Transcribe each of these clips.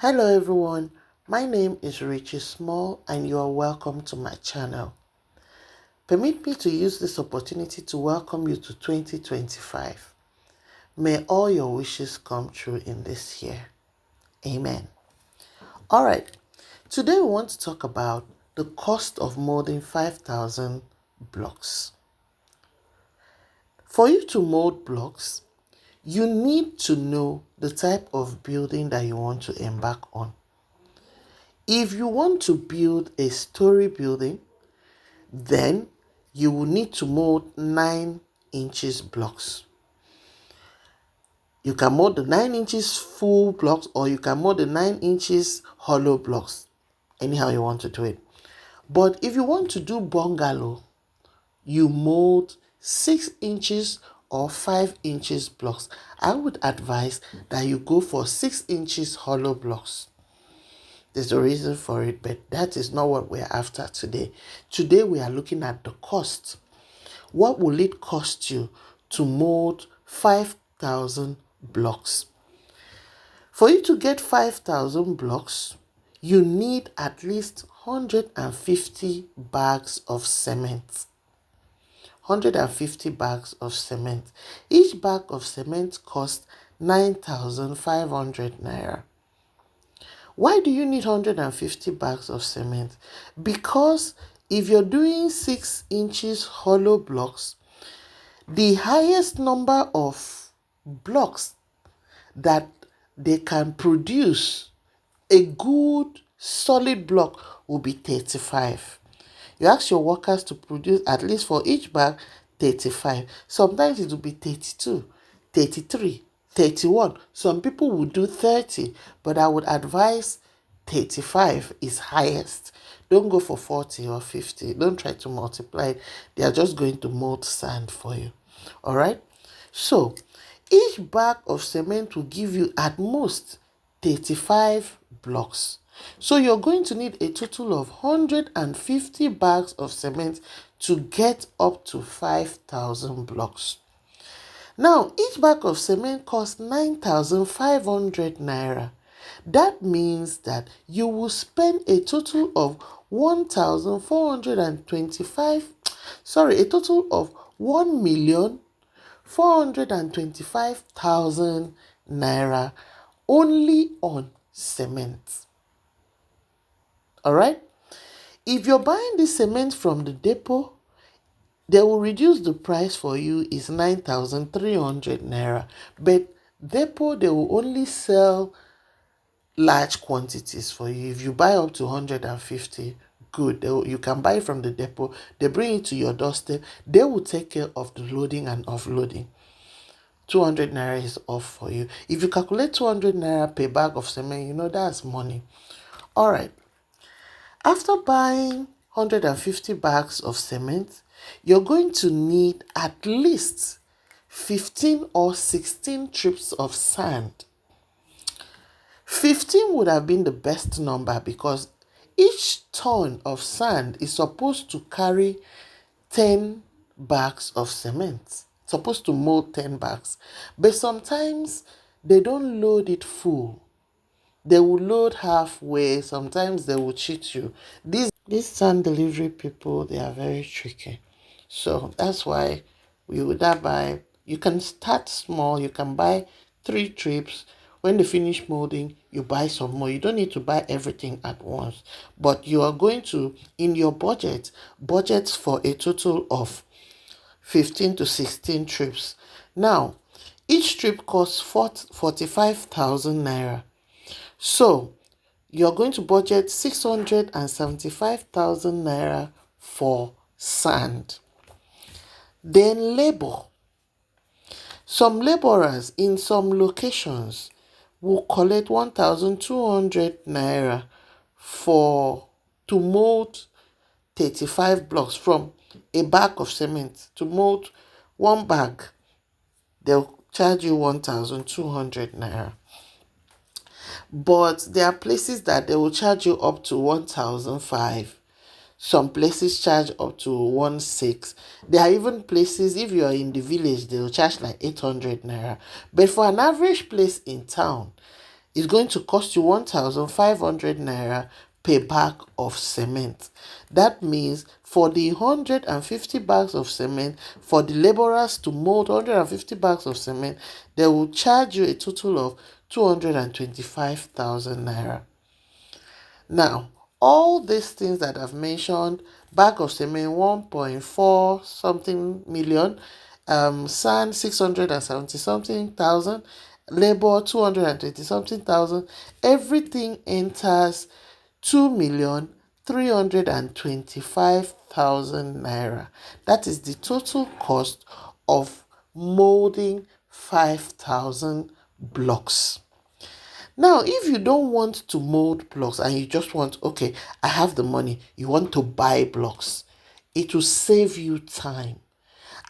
Hello everyone, my name is Richie Small and you are welcome to my channel. Permit me to use this opportunity to welcome you to 2025. May all your wishes come true in this year. Amen. Alright, today we want to talk about the cost of molding 5,000 blocks. For you to mold blocks, you need to know the type of building that you want to embark on. If you want to build a story building, then you will need to mold 9 inches blocks. You can mold the 9 inches full blocks or you can mold the 9 inches hollow blocks. Anyhow you want to do it. But if you want to do bungalow, you mold 6 inches or 5 inches blocks. I would advise that you go for 6 inches hollow blocks. There's a reason for it, but that is not what we're after today. Today we are looking at the cost. What will it cost you to mold 5,000 blocks? For you to get 5,000 blocks, you need at least 150 bags of cement. 150 bags of cement. Each bag of cement costs 9,500 naira. Why do you need 150 bags of cement? Because if you're doing 6 inches hollow blocks, the highest number of blocks that they can produce, a good solid block, will be 35. You ask your workers to produce at least for each bag 35. Sometimes it will be 32, 33, 31. Some people will do 30, but I would advise 35 is highest. Don't go for 40 or 50. Don't try to multiply it. They are just going to mold sand for you. All right? So, each bag of cement will give you at most 35 blocks. So you're going to need a total of 150 bags of cement to get up to 5,000 blocks. Now, each bag of cement costs 9,500 naira. That means that you will spend a total of 1,425,000 naira only on cement. All right? If you're buying this cement from the depot, they will reduce the price for you is 9,300 naira. But depot, they will only sell large quantities for you. If you buy up to 150, good. You can buy from the depot. They bring it to your doorstep. They will take care of the loading and offloading. 200 naira is off for you. If you calculate 200 naira per bag of cement, you know that's money. All right. After buying 150 bags of cement, you're going to need at least 15 or 16 trips of sand. 15 would have been the best number because each ton of sand is supposed to carry 10 bags of cement. It's supposed to mold 10 bags. But sometimes they don't load it full. They will load halfway. Sometimes they will cheat you. These sand delivery people, they are very tricky. So that's why we would buy. You can start small. You can buy 3 trips. When they finish molding, you buy some more. You don't need to buy everything at once. But you are going to, in your budget for a total of 15 to 16 trips. Now, each trip costs 45,000 naira. So, you're going to budget 675,000 naira for sand. Then labor. Some laborers in some locations will collect 1,200 naira to mold 35 blocks from a bag of cement. To mold one bag, they'll charge you 1,200 naira. But there are places that they will charge you up to 1,500. Some places charge up to 1,600. There are even places, if you are in the village, they will charge like 800 naira. But for an average place in town, is going to cost you 1,500 naira per bag of cement. That means for the 150 bags of cement, for the laborers to mold 150 bags of cement, they will charge you a total of 225,000 naira. Now, all these things that I've mentioned, bag of cement 1.4 something million, sand 670 something thousand, labor 220 something thousand, everything enters 2,325,000 naira. That is the total cost of molding 5,000 blocks. Now, if you don't want to mold blocks and you just want, okay, I have the money, you want to buy blocks, it will save you time.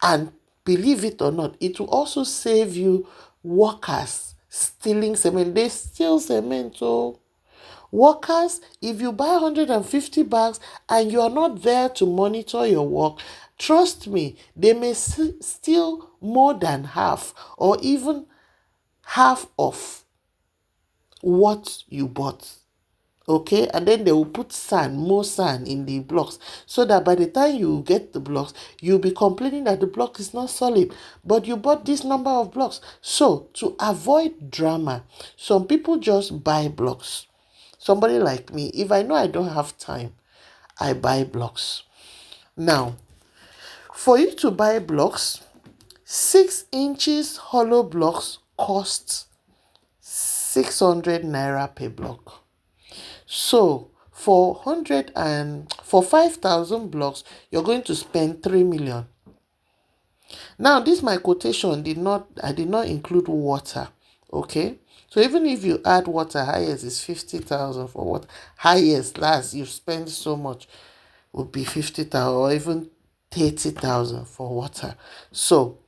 And believe it or not, it will also save you workers stealing cement. They steal cement, oh. Workers, if you buy 150 bags and you are not there to monitor your work, trust me, they may steal more than half or even half of what you bought. Okay, and then they will put sand, more sand in the blocks, so that by the time you get the blocks, you'll be complaining that the block is not solid, but you bought this number of blocks. So to avoid drama, some people just buy blocks. Somebody like me, if I know I don't have time, I buy blocks. Now, for you to buy blocks, 6 inches hollow blocks cost 600 naira per block. So for 5,000 blocks, you're going to spend 3 million. Now, this my quotation I did not include water. Okay, so even if you add water, highest is 50,000 for water. Highest, last you spend so much would be 50,000 or even 30,000 for water. So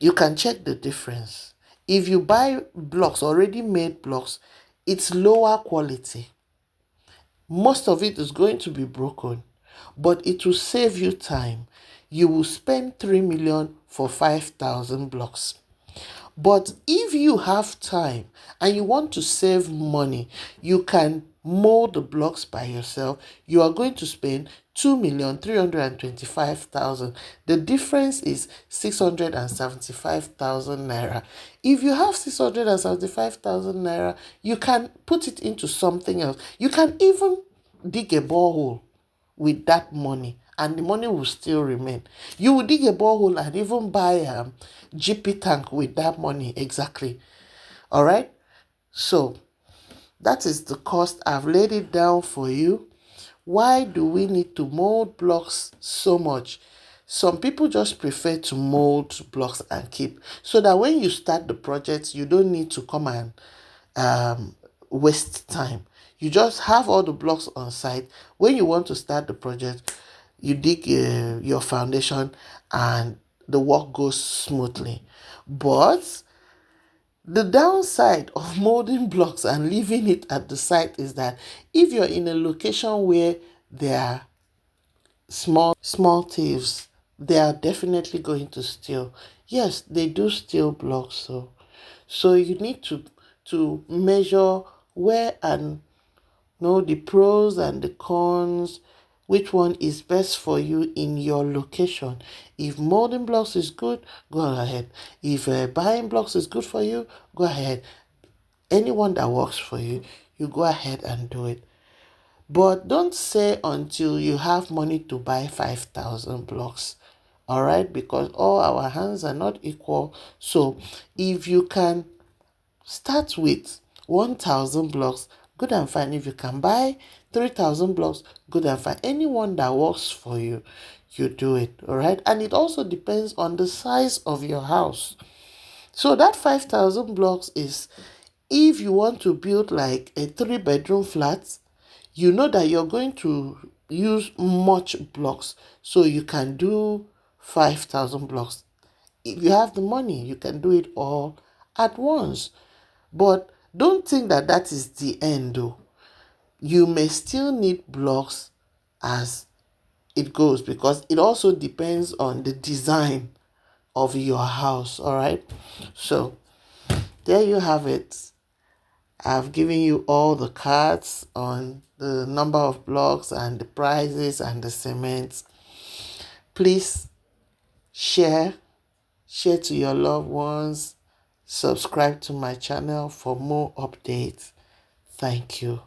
you can check the difference. If you buy blocks, already made blocks, it's lower quality. Most of it is going to be broken, but it will save you time. You will spend 3 million for 5,000 blocks. But if you have time and you want to save money, you can mold the blocks by yourself. You are going to spend 2,325,000. The difference is 675,000 naira. If you have 675,000 naira, you can put it into something else. You can even dig a borehole with that money, and the money will still remain. You will dig a borehole and even buy a GP tank with that money. Exactly. All right. So that is the cost. I've laid it down for you. Why do we need to mold blocks so much? Some people just prefer to mold blocks and keep, so that when you start the project, you don't need to come and waste time. You just have all the blocks on site. When you want to start the project, you dig your foundation and the work goes smoothly. But the downside of molding blocks and leaving it at the site is that if you're in a location where there are small thieves, they are definitely going to steal. Yes, they do steal blocks, so you need to measure where and know the pros and the cons, which one is best for you in your location. If molding blocks is good, go ahead. If buying blocks is good for you, go ahead. Anyone that works for you, you go ahead and do it. But don't say until you have money to buy 5,000 blocks. All right, because all our hands are not equal. So if you can start with 1,000 blocks, good and fine. If you can buy 3,000 blocks, good and fine. Anyone that works for you, you do it. All right, and it also depends on the size of your house. So that 5,000 blocks is if you want to build like a 3-bedroom flat, you know that you're going to use much blocks, so you can do 5,000 blocks. If you have the money, you can do it all at once. But don't think that that is the end though. You may still need blocks as it goes, because it also depends on the design of your house. All right, so there you have it. I've given you all the cards on the number of blocks and the prices and the cement. Please share to your loved ones, subscribe to my channel for more updates. Thank you.